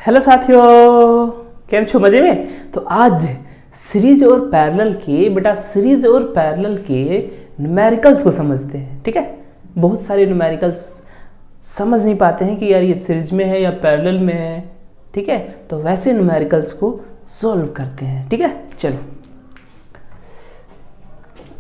Hello साथियों, केम छो मजे में। तो आज सीरीज और पैरेलल के न्यूमेरिकल्स को समझते हैं। ठीक है, बहुत सारे न्यूमेरिकल्स समझ नहीं पाते हैं कि यार ये सीरीज में है या पैरेलल में है। ठीक है, तो वैसे न्यूमेरिकल्स को सॉल्व करते हैं। ठीक है, चलो।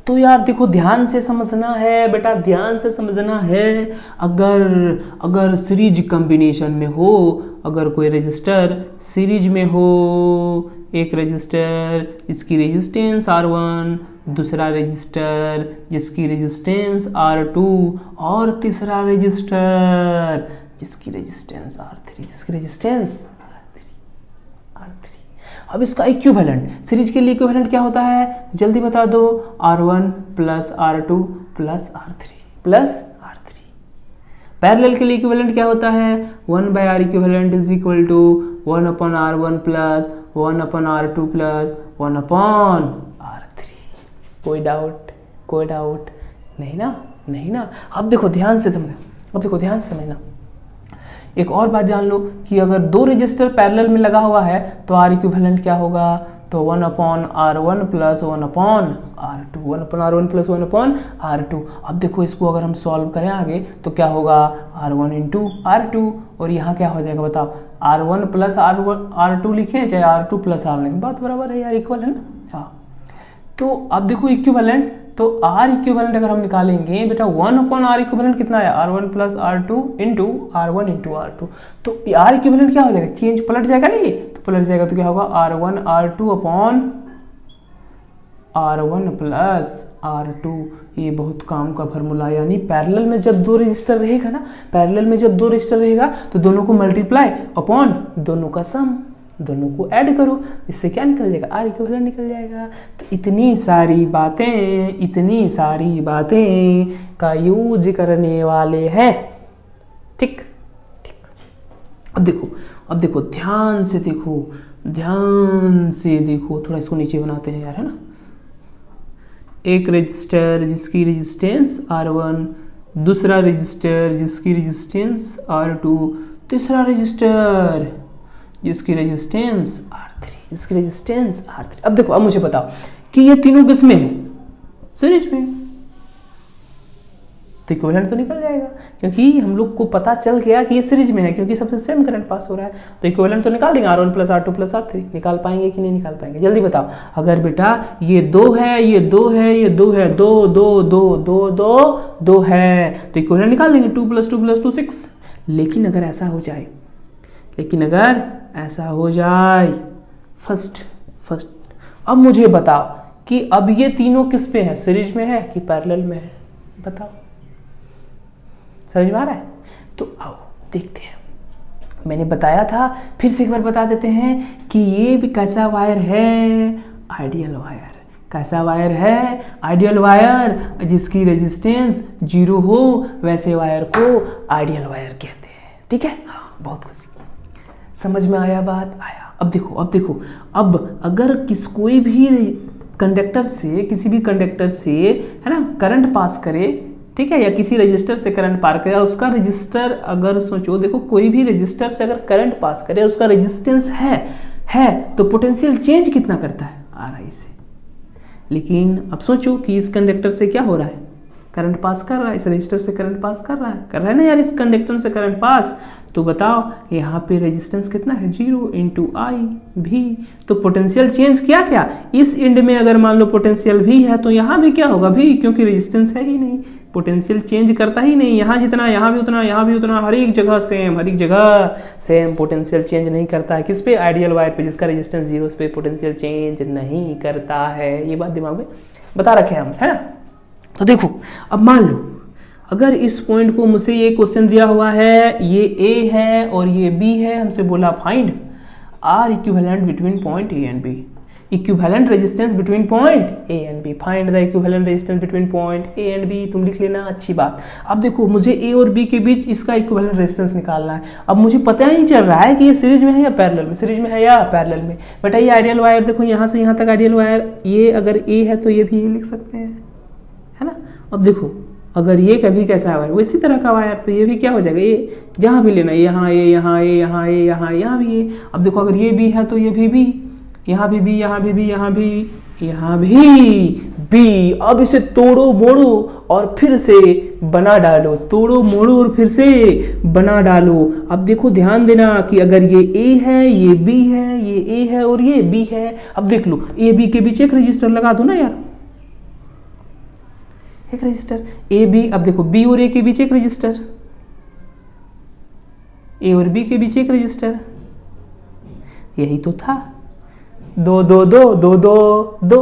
तो यार देखो, ध्यान से समझना है बेटा, ध्यान से समझना है। अगर सीरीज कॉम्बिनेशन में हो, अगर कोई रजिस्टर सीरीज में हो, एक रजिस्टर इसकी रेजिस्टेंस R1, दूसरा रजिस्टर जिसकी रेजिस्टेंस R2 और तीसरा रजिस्टर जिसकी रेजिस्टेंस R3। अब इसका इक्विवेलेंट, सीरीज के लिए इक्विवेलेंट क्या होता है जल्दी बता दो। R1 plus R2 plus R3। Parallel के लिए इक्विवेलेंट क्या होता है 1/R equivalent is equal to 1/R1 plus 1/R2 plus 1/R3। कोई डाउट नहीं ना। अब देखो ध्यान से समझना। एक और बात जान लो कि अगर दो रजिस्टर पैरेलल में लगा हुआ है तो R इक्विवेलेंट क्या होगा, तो 1/R1 plus 1/R2, 1/R1 plus 1/R2। अब देखो इसको अगर हम सॉल्व करें आगे तो क्या होगा R1 इंटू R2, और यहाँ क्या हो जाएगा बताओ, R1 प्लस R2 लिखें चाहे R2 प्लस R लिखें, बात बराबर है यार, इक्वल है ना। हाँ, तो अब देखो इक्विवेलेंट, तो R इक्विवेलेंट अगर हम निकालेंगे बेटा 1/R इक्विवेलेंट कितना है R1 plus R2 into R1 into R2। तो R इक्विवेलेंट क्या हो जाएगा, चेंज पलट जाएगा ना, ये तो पलट जाएगा तो क्या होगा R1 R2 upon R1 plus R2। ये बहुत काम का फॉर्मूला, यानी पैरेलल में जब दो रजिस्टर रहेगा तो दोनों को मल्टीप्लाई अपॉन दोनों का सम, दोनों को ऐड करो, इससे क्या निकल जाएगा R इक्विवेलेंट निकल जाएगा। तो इतनी सारी बातें का यूज करने वाले हैं। ठीक। अब देखो ध्यान से देखो, थोड़ा इसको नीचे बनाते हैं यार, है ना। एक रजिस्टर जिसकी रेजिस्टेंस R1, दूसरा रजिस्टर जिसकी रेजिस्टेंस R2, तीसरा रजिस्टर जिसकी रेजिस्टेंस R3। अब देखो, अब मुझे बताओ कि ये तीनों किस में है, सीरीज में, तो इक्विवेलेंट तो निकल जाएगा, क्योंकि हम लोग को पता चल गया कि ये सीरीज में है, क्योंकि सबसे सेम करंट पास हो रहा है, तो इक्विवेलेंट तो निकाल देंगे R1 plus R2 plus R3। निकाल पाएंगे कि नहीं निकाल पाएंगे, जल्दी बताओ। अगर बेटा ये दो है, दो है, तो इक्विवेलेंट निकाल देंगे 2 + 2 + 2 6। लेकिन अगर ऐसा हो जाए फर्स्ट, अब मुझे बताओ कि अब ये तीनों किस पे है, सीरीज में है कि पैरेलल में है, बताओ। समझ में आ रहा है? तो आओ देखते हैं। मैंने बताया था, फिर से एक बार बता देते हैं कि ये भी कैसा वायर है, आइडियल वायर। कैसा वायर है, आइडियल वायर, जिसकी रेजिस्टेंस 0 हो वैसे वायर को आइडियल वायर कहते हैं। ठीक है, हाँ, बहुत खुशी, समझ में आया बात, आया। अब देखो, अब अगर कोई भी कंडक्टर से, किसी भी कंडक्टर से, है ना, करंट पास करे, ठीक है, या किसी रजिस्टर से करंट पार करे, उसका रजिस्टर, अगर सोचो, देखो कोई भी रजिस्टर से अगर करंट पास करे, उसका रेजिस्टेंस है तो पोटेंशियल चेंज कितना करता है RI से। लेकिन अब सोचो कि इस कंडक्टर से क्या हो रहा है, करंट पास कर रहा है, इस रजिस्टर से करंट पास कर रहा है ना यार, इस कंडक्टर से करंट पास। तो बताओ यहाँ पे रेजिस्टेंस कितना है 0 × I भी। तो पोटेंशियल चेंज क्या इस एंड में अगर मान लो पोटेंशियल भी है तो यहाँ भी क्या होगा भी, क्योंकि रेजिस्टेंस है ही नहीं, पोटेंशियल चेंज करता ही नहीं। यहाँ जितना यहाँ भी उतना, हर एक जगह सेम पोटेंशियल चेंज नहीं करता है। किस पे, आइडियल वायर पे, जिसका रेजिस्टेंस 0, उस पे पोटेंशियल चेंज नहीं करता है। ये बात दिमाग में बता रखे हम, है ना। तो देखो, अब मान लो अगर इस पॉइंट को मुझसे ये क्वेश्चन दिया हुआ है, ये A है और ये B है, हमसे बोला find R equivalent between point A and B, equivalent resistance between point A and B, find the equivalent resistance between point A and B। तुम लिख लेना, अच्छी बात। अब देखो, मुझे A और B के बीच इसका इक्विवेलेंट रेजिस्टेंस निकालना है। अब मुझे पता ही चल रहा है कि ये सीरीज में है या पैरेलल में, बेटा ये आइडियल वायर, देखो यहाँ से यहाँ तक आइडियल वायर, ये अगर A है तो ये भी लिख सकते हैं, है ना। अब देखो अगर ये कभी कैसा वायर वो इसी तरह का वायर, तो ये भी क्या हो जाएगा, ये जहाँ भी लेना, यहाँ ए, यहाँ ए, यहाँ ए, यहाँ यहाँ भी ए। अब देखो अगर ये बी है तो ये भी बी, यहाँ भी बी, यहाँ भी बी, यहाँ भी, यहाँ भी बी। अब इसे तोड़ो मोड़ो और फिर से बना डालो, तोड़ो मोड़ो और फिर से बना डालो। अब देखो ध्यान देना कि अगर ये ए है, ये बी है, ये ए है और ये बी है। अब देख लो ए बी के बीच एक रजिस्टर लगा दो ना यार, एक रजिस्टर ए बी। अब देखो बी और ए के बीच एक रजिस्टर, ए और बी के बीच एक रजिस्टर, यही तो था। दो दो दो दो दो दो,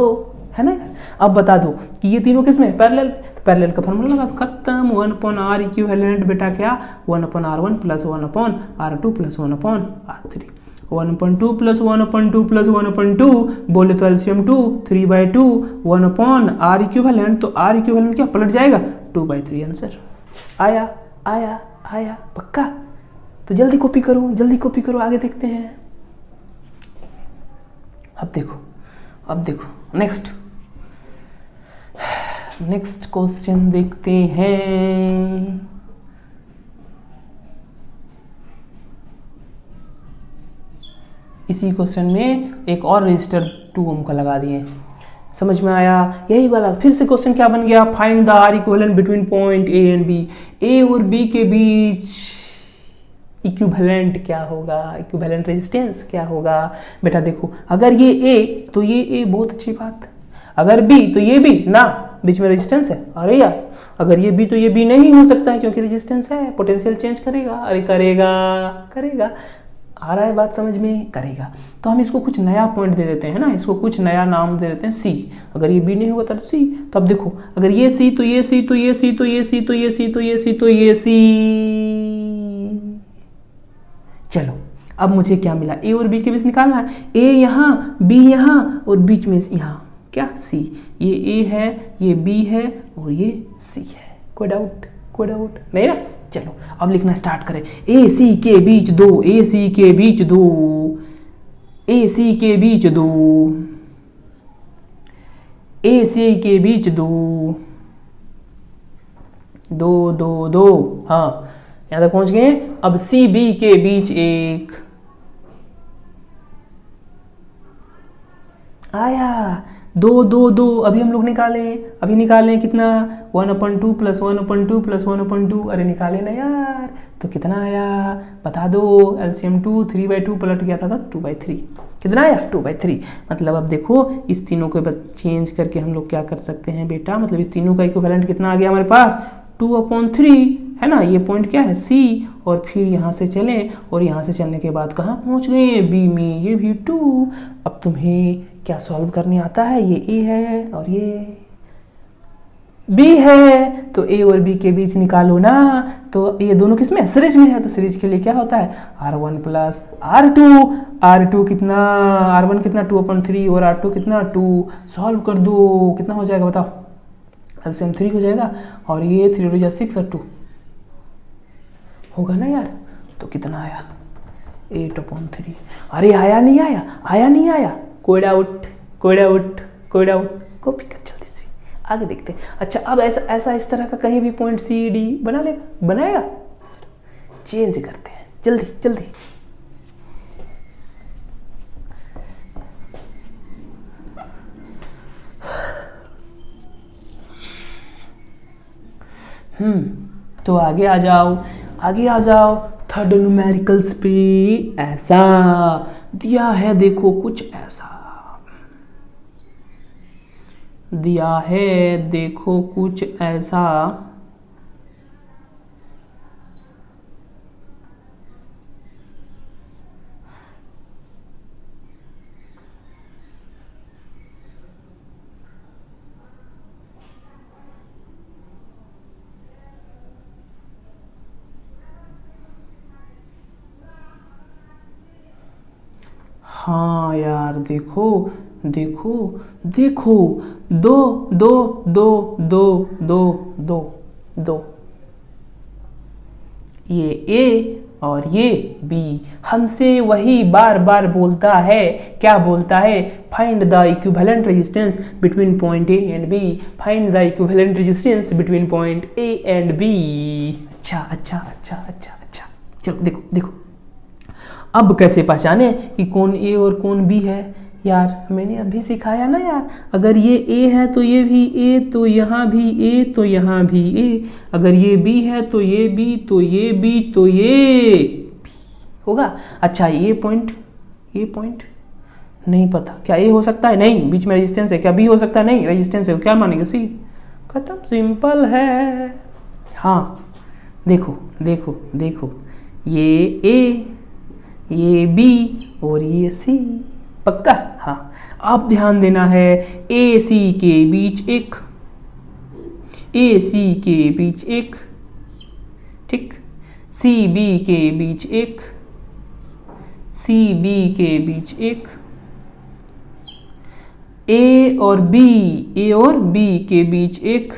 है ना। अब बता दो कि ये तीनों किसमें पैरेलल, तो पैरेलल का फॉर्मूला लगा दो, खत्म। 1/r इक्विवेलेंट बेटा क्या 1/r1 plus 1/r2 plus 1/r3, 1/2 plus 1/2 plus 1/2 बोले तो एलसीएम 2, 3/2 1/r इक्विवेलेंट। तो r इक्विवेलेंट क्या पलट जाएगा 2/3। आंसर आया आया आया पक्का। तो जल्दी कॉपी करो, जल्दी कॉपी करो, आगे देखते हैं। अब देखो, अब देखो नेक्स्ट क्वेश्चन देखते हैं। इसी क्वेश्चन में एक और रजिस्टर 2 ओम का लगा दिए, समझ में आया, यही वाला। फिर से क्वेश्चन क्या बन गया, find the R equivalent between point A and B. A और बी के बीच इक्विवेलेंट क्या होगा, इक्विवेलेंट रेजिस्टेंस क्या होगा। बेटा देखो अगर ये ए तो ये ए, बहुत अच्छी बात। अगर बी तो ये बी ना, बीच में रेजिस्टेंस है। अरे यार अगर ये बी तो ये बी नहीं हो सकता है क्योंकि रेजिस्टेंस है, पोटेंशियल चेंज करेगा। अरे करेगा करेगा, आ रहा है बात समझ में, करेगा। तो हम इसको कुछ नया पॉइंट दे देते हैं ना, इसको कुछ नया नाम दे देते हैं सी। अगर ये बी नहीं होगा तो सी। तो अब देखो अगर ये सी तो ये सी तो ये सी तो ये सी तो ये सी तो ये सी तो ये सी। चलो अब मुझे क्या मिला, ए और बी के बीच निकालना है। ए यहाँ, बी यहाँ और बीच में यहाँ क्या सी। ये ए है, ये बी है और ये सी है। कोई डाउट, कोई डाउट नहीं ना। चलो अब लिखना स्टार्ट करें। ए सी के बीच दो, ए सी के बीच दो, ए सी के बीच दो, ए सी के बीच दो, दो दो दो, हाँ यहां तक पहुंच गए। अब सी बी के बीच एक आया, दो दो दो। अभी हम लोग निकालें कितना 1/2 प्लस 1/2 प्लस 1/2। अरे निकाले ना यार, तो कितना आया बता दो। एलसीएम 2, 3/2 पलट गया था 2/3। कितना आया 2/3। मतलब अब देखो इस तीनों को चेंज करके हम लोग क्या कर सकते हैं बेटा, मतलब इस तीनों का इक्विवेलेंट कितना आ गया हमारे पास 2/3, है ना। ये पॉइंट क्या है सी, और फिर यहाँ से चले और यहाँ से चलने के बाद कहाँ पहुँच गए बी में, ये भी 2। अब तुम्हें क्या सॉल्व करने आता है, ये ए है और ये बी है, तो ए और बी के बीच निकालो ना। तो ये दोनों किस में, सीरीज में है, तो सीरीज के लिए क्या होता है R1 प्लस R2। R2 कितना, R1 कितना 2/3 और R2 कितना 2। सॉल्व कर दो, कितना हो जाएगा बताओ, एलसीएम 3 हो जाएगा और ये 3 हो जाए 6 और 2 होगा ना यार। तो कितना आया 8/3। अरे आया नहीं आया, आया नहीं आया, कोई डाउट, कोई डाउट, कोई डाउट। कॉपी कर जल्दी से, आगे देखते हैं। अच्छा अब ऐसा इस तरह का कहीं भी पॉइंट सी डी बना लेगा, बनाएगा। चेंज करते हैं जल्दी जल्दी। तो आगे आ जाओ, आगे आ जाओ। थर्ड न्यूमेरिकल्स पे ऐसा दिया है, देखो कुछ ऐसा दिया है, देखो कुछ ऐसा। हाँ यार देखो देखो देखो, दो दो दो दो दो दो दो, ये ए और ये बी। हमसे वही बार बार बोलता है, क्या बोलता है? Find the equivalent resistance between point A and B. Find the equivalent resistance between point A and B. अच्छा अच्छा अच्छा अच्छा अच्छा, चलो देखो देखो, अब कैसे पहचाने कि कौन ए और कौन बी है? यार मैंने अभी सिखाया ना यार, अगर ये ए है तो ये भी ए, तो यहाँ भी ए, तो यहाँ भी ए। अगर ये बी है तो ये बी, तो ये बी, तो ये बी होगा। अच्छा ये पॉइंट नहीं पता, क्या ए हो सकता है? नहीं, बीच में रेजिस्टेंस है। क्या बी हो सकता है? नहीं, रेजिस्टेंस है। क्या मानेंगे? सी। खत्म, सिंपल है। हाँ देखो देखो देखो, ये ए, ये बी और ये सी। पक्का? हाँ। अब ध्यान देना है, ए सी के बीच एक, ए सी के बीच एक, ठीक, सी बी के बीच एक, सी बी के बीच एक, ए और बी के बीच एक।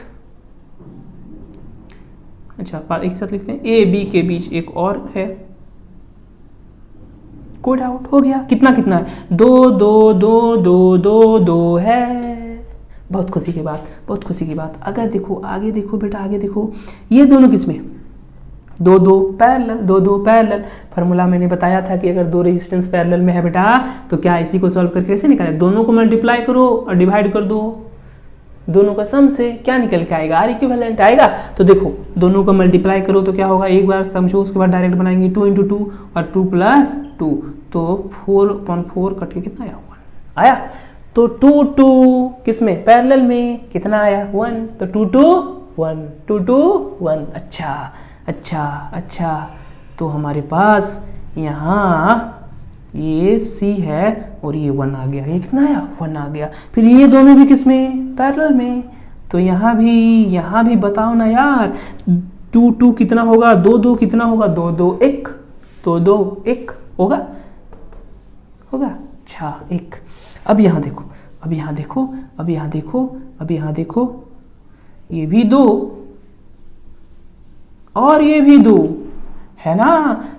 अच्छा एक साथ लिखते हैं, ए बी के बीच एक और है। कोड आउट हो गया। कितना कितना है? 2 2 2 2 2 2 है। बहुत खुशी की बात, बहुत खुशी की बात। अगर देखो आगे देखो बेटा, आगे देखो, ये दोनों किसमें? 2 2 पैरेलल, 2 2 पैरेलल। फार्मूला मैंने बताया था कि अगर दो रेजिस्टेंस पैरेलल में है बेटा, तो क्या इसी को सॉल्व करके कैसे निकाले? दोनों को मल्टीप्लाई करो और डिवाइड कर दो। दोनों का सम से क्या निकल के आएगा? आर इक्विवेलेंट आएगा। तो देखो दोनों को मल्टीप्लाई करो तो क्या होगा? एक बार समझो, उसके बाद डायरेक्ट बनाएंगे 2 × 2 और 2 + 2, तो 4/4 कट के कितना आया? 1 आया। तो 2 2 किसमें? पैरेलल में। कितना आया? 1। तो 2 2 1, 2 2 1। अच्छा अच्छा अच्छा, तो हमारे पास यहाँ ये C है और ये 1 आ गया। ये कितना आया? 1 आ गया। फिर ये दोनों भी किसमें? पैरेलल में। तो यहाँ भी बताओ ना यार, 2 2 कितना होगा? 2 2 कितना होगा? 2 2 1, 2 2 1 होगा। अच्छा 1। अब यहाँ देखो, अब यहाँ देखो, अब यहाँ देखो, अब यहाँ देखो, ये भी 2 और ये भी 2 है ना।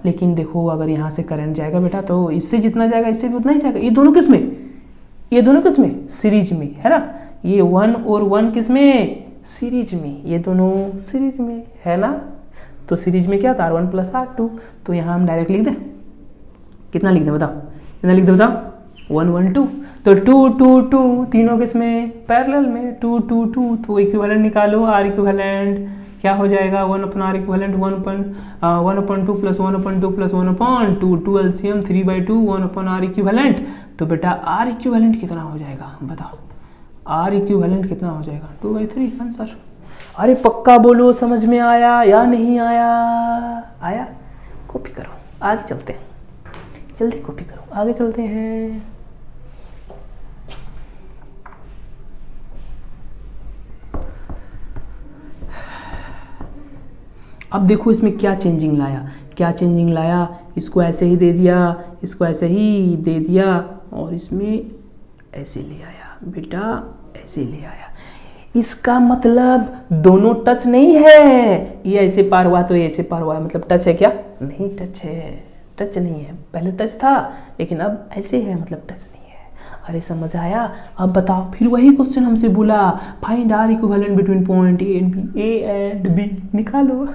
लेकिन देखो अगर यहाँ से करंट जाएगा बेटा, तो इससे जितना जाएगा इससे भी उतना ही जाएगा। ये दोनों किसमें? ये दोनों किसमें? सीरीज में, है ना। ये 1 और 1 किसमें? सीरीज में। ये दोनों सीरीज में, है ना। तो सीरीज में क्या था? R1 + R2। तो यहाँ हम डायरेक्ट लिख दें। कितना लिख दें बताओ? कितना लिख दें बताओ? 1 1 2। तो 2 2 2 तीनों किसमें? पैरेलल में। 2 2 2, तो इक्विवेलेंट निकालो। आर इक्विवेलेंट क्या हो जाएगा? 1/R equivalent 1/2 + 1/2 + 1/2, 2 LCM 3/2 1/R equivalent. तो बेटा आर इक्विवेलेंट कितना हो जाएगा बताओ? आर इक्विवेलेंट कितना हो जाएगा? 2/3 आंसर। अरे पक्का बोलो, समझ में आया या नहीं आया? आया? कॉपी करो, आगे चलते हैं। जल्दी कॉपी करो, आगे चलते हैं। अब देखो इसमें क्या चेंजिंग लाया, इसको ऐसे ही दे दिया, इसको ऐसे ही दे दिया, और इसमें ऐसे ले आया बेटा, ऐसे ले आया। इसका मतलब दोनों टच नहीं है। ये ऐसे पार हुआ तो ये ऐसे पार हुआ है, मतलब टच है क्या? नहीं टच है, टच नहीं है। पहले टच था लेकिन अब ऐसे है, मतलब टच नहीं है। अरे समझ आया? अब बताओ, फिर वही क्वेश्चन हमसे बोला, find R equivalent between point A and B, निकालो।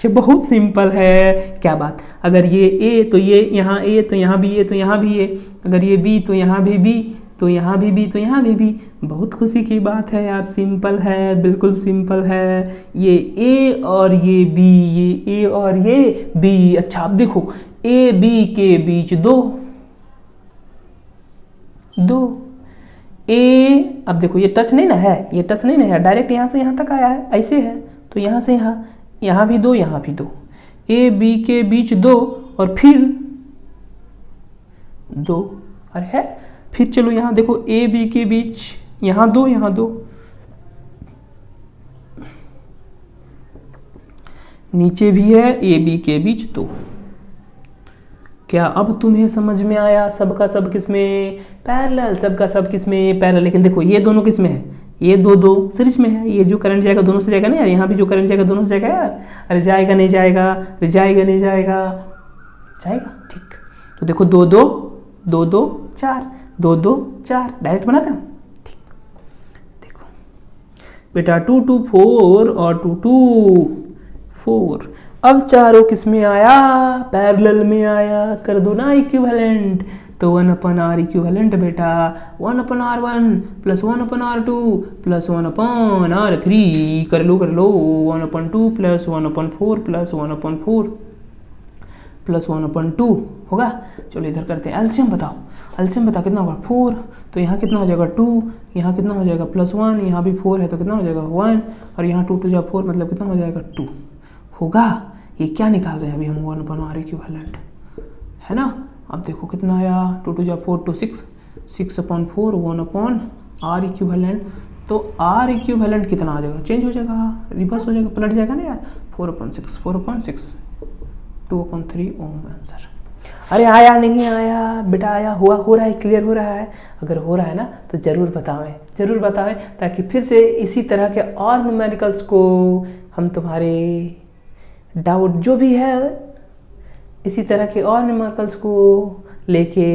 बहुत सिंपल है। क्या बात, अगर ये ए तो ये यहाँ ए, तो यहाँ भी ए, तो यहाँ भी ए। अगर ये बी तो यहाँ भी बी, तो यहाँ भी बी, तो यहाँ भी बी। बहुत खुशी की बात है यार, सिंपल है, बिल्कुल सिंपल है। ये ए और ये बी, ये ए और ये बी। अच्छा अब देखो, ए बी के बीच 2 ए। अब देखो ये टच नहीं ना है, ये टच नहीं ना है, डायरेक्ट यहाँ से यहाँ तक आया है, ऐसे है। तो यहाँ से यहाँ भी 2, यहाँ भी 2। ए बी के बीच 2 और फिर 2। अरे है, फिर चलो यहाँ देखो, ए बी के बीच यहाँ 2, यहाँ 2, नीचे भी है ए बी के बीच 2। क्या अब तुम्हें समझ में आया? सबका सब किसमें? पैरेलल। सबका सब किसमें? पैरेलल। लेकिन देखो ये दोनों किसमें है? ये दो दो सीरीज में है, ये जो करंट जाएगा दोनों से जाएगा ना यार, यहाँ भी जो करंट जाएगा दोनों से जाएगा यार, अरे जाएगा नहीं जाएगा, अरे जाएगा नहीं जाएगा, जाएगा। ठीक, तो देखो दो दो दो दो चार, दो दो चार, डायरेक्ट बनाते हैं। ठीक, देखो बेटा 2 2 4 और 2 2 4। अब चारों किस में आया, पैरेलल में आया, कर दो ना इक्विवेलेंट, तो 1/r इक्विवेलेंट बेटा 1/r1 plus 1/r2 plus 1/r3, कर लो 1/2 प्लस 1/4 प्लस 1/4 प्लस 1/2 होगा। चलो इधर करते हैं एलसीएम, बताओ एलसीएम बता कितना होगा 4, तो यहाँ कितना हो जाएगा 2, यहाँ कितना हो जाएगा +1, यहाँ भी 4 है तो कितना हो जाएगा 1, और यहाँ 2 2 4 मतलब कितना हो जाएगा 2 होगा। ये क्या निकाल रहे हैं अभी हम 1/r इक्विवेलेंट, है ना। अब देखो कितना आया 2 2 4 2 6, 6/4 1/r इक्विवेलेंट, तो r इक्विवेलेंट कितना आ जाएगा, चेंज हो जाएगा, रिवर्स हो जाएगा, पलट जाएगा ना यार, 4/6 2/3 ओम आंसर। अरे आया नहीं आया बेटा, आया हुआ, हो रहा है, क्लियर हो रहा है। अगर हो रहा है ना तो ज़रूर बताएं ताकि फिर से इसी तरह के और न्यूमेरिकल्स को हम तुम्हारे डाउट जो भी है इसी तरह के और न्यूमेरिकल्स को लेके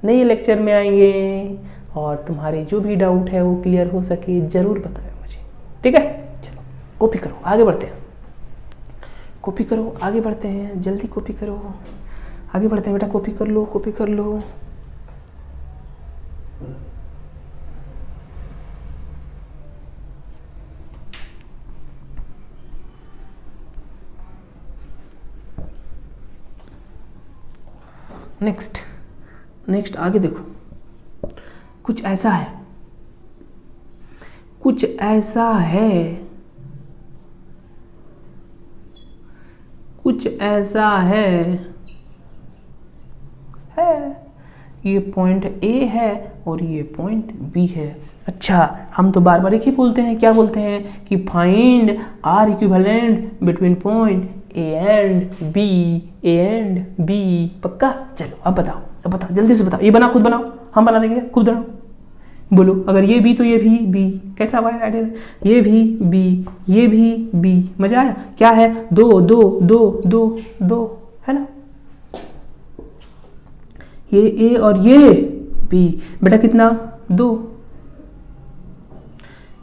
नए लेक्चर में आएंगे, और तुम्हारे जो भी डाउट है वो क्लियर हो सके, ज़रूर बताएं मुझे, ठीक है। चलो कॉपी करो, आगे बढ़ते हैं, कॉपी करो, आगे बढ़ते हैं, जल्दी कॉपी करो, आगे बढ़ते हैं बेटा, कॉपी कर लो, कॉपी कर लो। नेक्स्ट आगे देखो, कुछ ऐसा है, कुछ ऐसा है, कुछ ऐसा है ये पॉइंट ए है और ये पॉइंट बी है। अच्छा, हम तो बार बार एक ही बोलते हैं, क्या बोलते हैं कि find R equivalent between point A and B, पक्का। चलो अब बताओ जल्दी से बताओ, ये बना, खुद बनाओ, हम बना देंगे, खुद बनाओ, बोलो। अगर ये बी तो ये भी बी, कैसा हुआ आइडियल, ये भी बी, ये भी बी, मजा आया। क्या है, 2 2 2 2 2 है ना, ये ए और ये बी, बेटा कितना 2,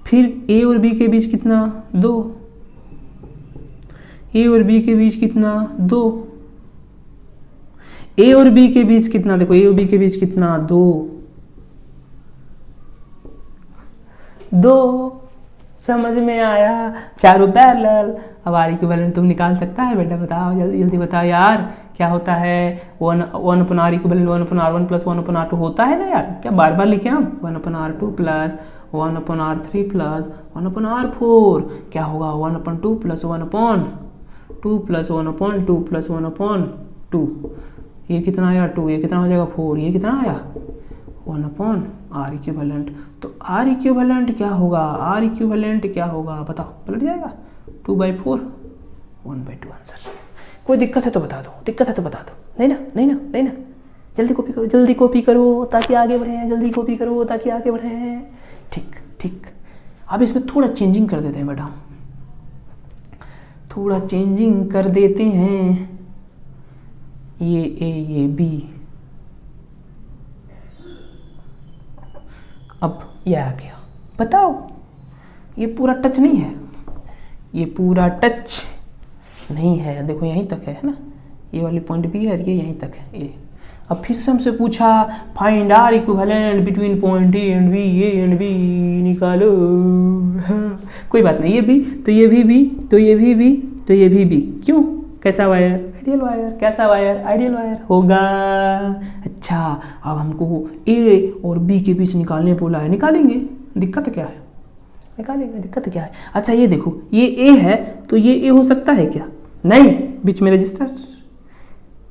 फिर ए और बी के बीच कितना 2, ए और बी के बीच कितना 2, ए और बी के बीच कितना, देखो ए और बी के बीच कितना 2 2, समझ में आया, चारों पैरेलल। अब आर इक्विवेलेंट तुम निकाल सकता है बेटा, बताओ जल्दी जल्दी बताओ यार, क्या होता है 1/r equivalent 1/r1 plus 1/r2 होता है ना यार, क्या बार बार लिखे हम, 1/r2 plus 1/r3 plus 1/r4, क्या होगा 1/2 प्लस 1/2 प्लस 1/2 प्लस 1/2, ये कितना आया 2, ये कितना हो जाएगा 4, ये कितना आया 1/r इक्विवेलेंट। तो r इक्विवेलेंट क्या होगा, r इक्विवेलेंट क्या होगा बताओ, पलट जाएगा 2/4 1/2 आंसर। कोई दिक्कत है तो बता दो, दिक्कत है तो बता दो, नहीं ना, जल्दी कॉपी करो ताकि आगे बढ़ें, जल्दी कॉपी करो ताकि आगे बढ़ें। ठीक, अब इसमें थोड़ा चेंजिंग कर देते हैं बेटा, थोड़ा चेंजिंग कर देते हैं, ये ए ये बी, अब ये आ गया, बताओ ये पूरा टच नहीं है, ये पूरा टच नहीं है, देखो यहीं तक है ना, ये वाली पॉइंट बी है, ये यहीं तक है ये। अब फिर से हमसे पूछा find R equivalent between point A and B निकालो। हाँ, कोई बात नहीं, ये भी तो ये भी बी, तो ये भी बी, तो ये भी बी, क्यों, कैसा वायर, आइडियल वायर, कैसा वायर, आइडियल वायर होगा। अच्छा, अब हमको ए और बी के बीच निकालने बोला है, निकालेंगे, दिक्कत क्या है, निकालेंगे, दिक्कत क्या है। अच्छा ये देखो, ये ए है तो ये ए हो सकता है क्या, नहीं, बीच में रजिस्टर,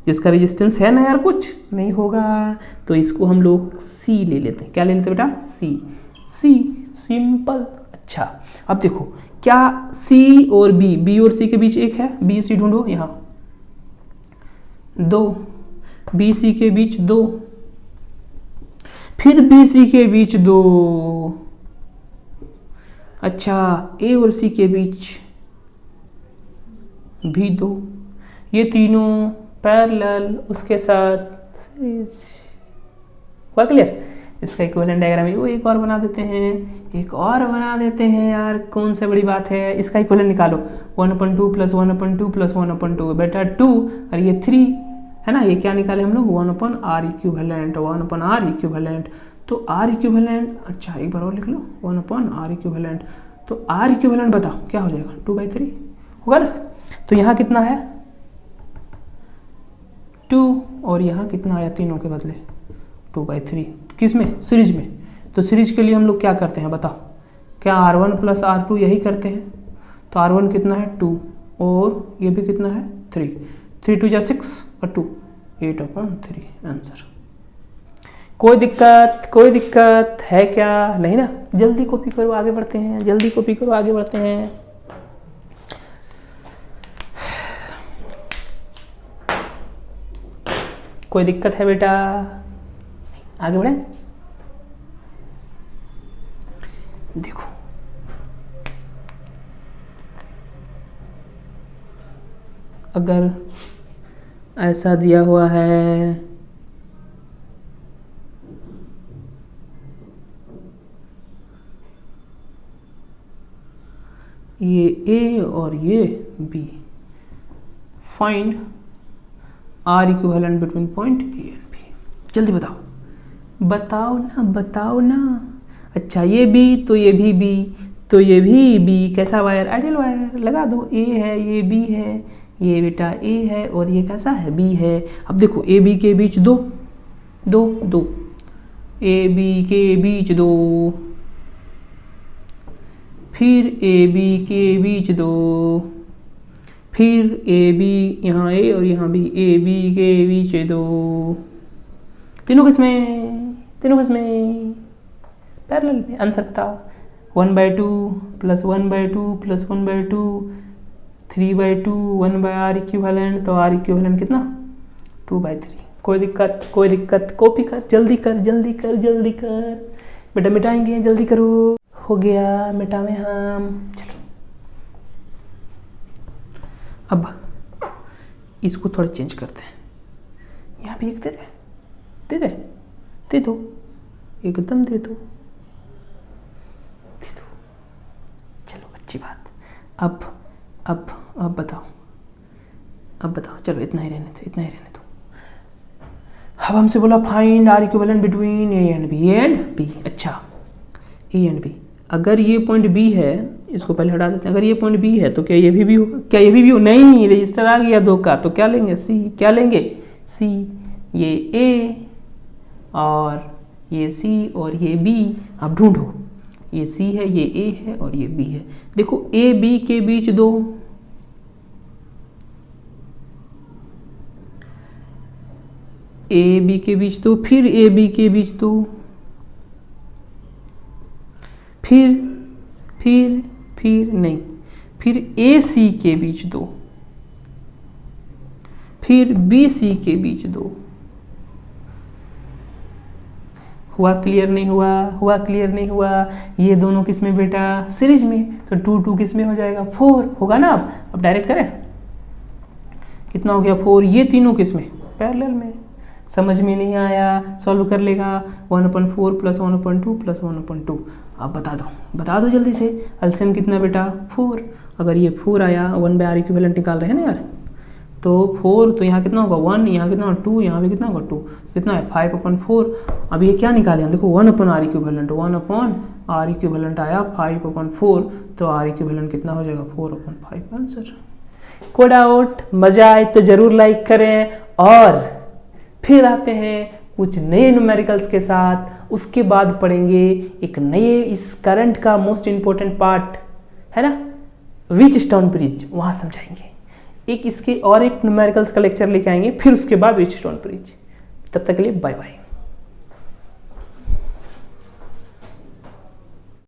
जिसका रेजिस्टेंस है ना यार, कुछ नहीं होगा, तो इसको हम लोग सी ले लेते हैं, क्या ले लेते हैं बेटा, सी सिंपल। अच्छा अब देखो, क्या सी और बी और सी के बीच एक है, बी सी ढूंढो, यहाँ 2, बी सी के बीच 2, फिर बी सी के बीच 2, अच्छा ए और सी के बीच भी 2, ये तीनों पैरेलल, उसके साथ सीरीज। हुआ क्लियर? इसका इक्विवेलेंट डायग्राम वो एक और बना देते हैं, यार कौन सा बड़ी बात है। इसका इक्विवेलेंट निकालो, 1/2 + 1/2 + 1/2 बेटा 2, और ये 3 है ना। ये क्या निकाले हम लोग? 1/r equivalent, 1/r equivalent. तो r इक्विवेलेंट, अच्छा एक बार और लिख लो, 1/r इक्विवेलेंट। तो r इक्विवेलेंट बताओ क्या हो जाएगा? 2/3 होगा ना। तो यहाँ कितना है? 2, और यहाँ कितना आया तीनों के बदले? 2/3। किस में? सीरीज में। तो सीरीज के लिए हम लोग क्या करते हैं बताओ? क्या r1 + r2 यही करते हैं? तो r1 कितना है? 2, और ये भी कितना है? 3। 3 × 2 = 6 और 2 8/3 आंसर। कोई दिक्कत है क्या? नहीं ना। जल्दी कॉपी करो, आगे बढ़ते हैं, जल्दी कॉपी करो, आगे बढ़ते हैं। कोई दिक्कत है बेटा? आगे बढ़े। देखो अगर ऐसा दिया हुआ है, ये ए और ये B, find R equivalent between point A and B. जल्दी बताओ ना। अच्छा ये बी, तो ये भी बी, तो ये भी बी। कैसा वायर? Ideal wire. लगा दो, ए है, ये बी है, ये बेटा ए है, और ये कैसा है? बी है। अब देखो ए बी के बीच 2, ए बी के बीच 2, फिर ए बी के बीच 2, फिर ए बी, यहाँ ए और यहाँ भी, ए बी के बीच 2। तीनों किसमें? पैरेलल में। आंसर बताओ। 1/2 + 1/2 + 1/2 3/2 1/r इक्विवेलेंट। तो r इक्विवेलेंट कितना? 2/3। कोई दिक्कत? कॉपी कर, जल्दी कर बेटा, मिटाएंगे, जल्दी करो। हो गया, मिटावे हम। चलो अब इसको थोड़ा चेंज करते हैं। यहाँ भी एक दे दो, एकदम दे दो। चलो अच्छी बात। अब बताओ। चलो इतना ही रहने दो। अब हमसे बोला find R equivalent between A and B. अच्छा ए एंड बी, अगर ये पॉइंट बी है, इसको पहले हटा देते हैं। अगर ये पॉइंट बी है तो क्या ये भी होगा? क्या ये भी हो? नहीं, रजिस्टर आ गया 2 का। तो क्या लेंगे? सी। क्या लेंगे? सी। ये ए और ये सी और ये बी। अब ढूंढो, ये सी है, ये ए है और ये बी है। देखो ए बी के बीच 2, ए बी के बीच 2, फिर ए बी के बीच 2, फिर नहीं, फिर ए सी के बीच 2, फिर बी सी के बीच 2। हुआ क्लियर नहीं हुआ? ये दोनों किस में बेटा? सीरीज में। तो 2 किस में हो जाएगा? 4 होगा ना। अब डायरेक्ट करें, कितना हो गया? 4। ये तीनों किस में? पैरेलल में। समझ में नहीं आया? सॉल्व कर लेगा। 1/4 + 1/2 + 1/2। अब बता दो जल्दी से। एलसीएम कितना बेटा? 4। अगर ये 4 आया, 1/r इक्विवेलेंट निकाल रहे हैं ना यार, तो 4, तो यहाँ कितना होगा? 1, यहाँ कितना होगा? 2, यहाँ भी कितना होगा? 2, कितना है? 5/4। अब ये क्या निकाले हम? देखो 1/r इक्विवेलेंट, 1/r इक्विवेलेंट आया 5/4। तो r इक्विवेलेंट कितना हो जाएगा? 4/5 आंसर। कोई डाउट? मजा आए तो जरूर लाइक करें। और फिर आते हैं कुछ नए न्यूमेरिकल्स के साथ। उसके बाद पढ़ेंगे एक नए, इस करंट का मोस्ट इंपॉर्टेंट पार्ट है ना, व्हीटस्टोन ब्रिज, वहां समझाएंगे। एक इसके और एक न्यूमेरिकल्स का लेक्चर लेके आएंगे, फिर उसके बाद व्हीटस्टोन ब्रिज। तब तक के लिए बाय बाय।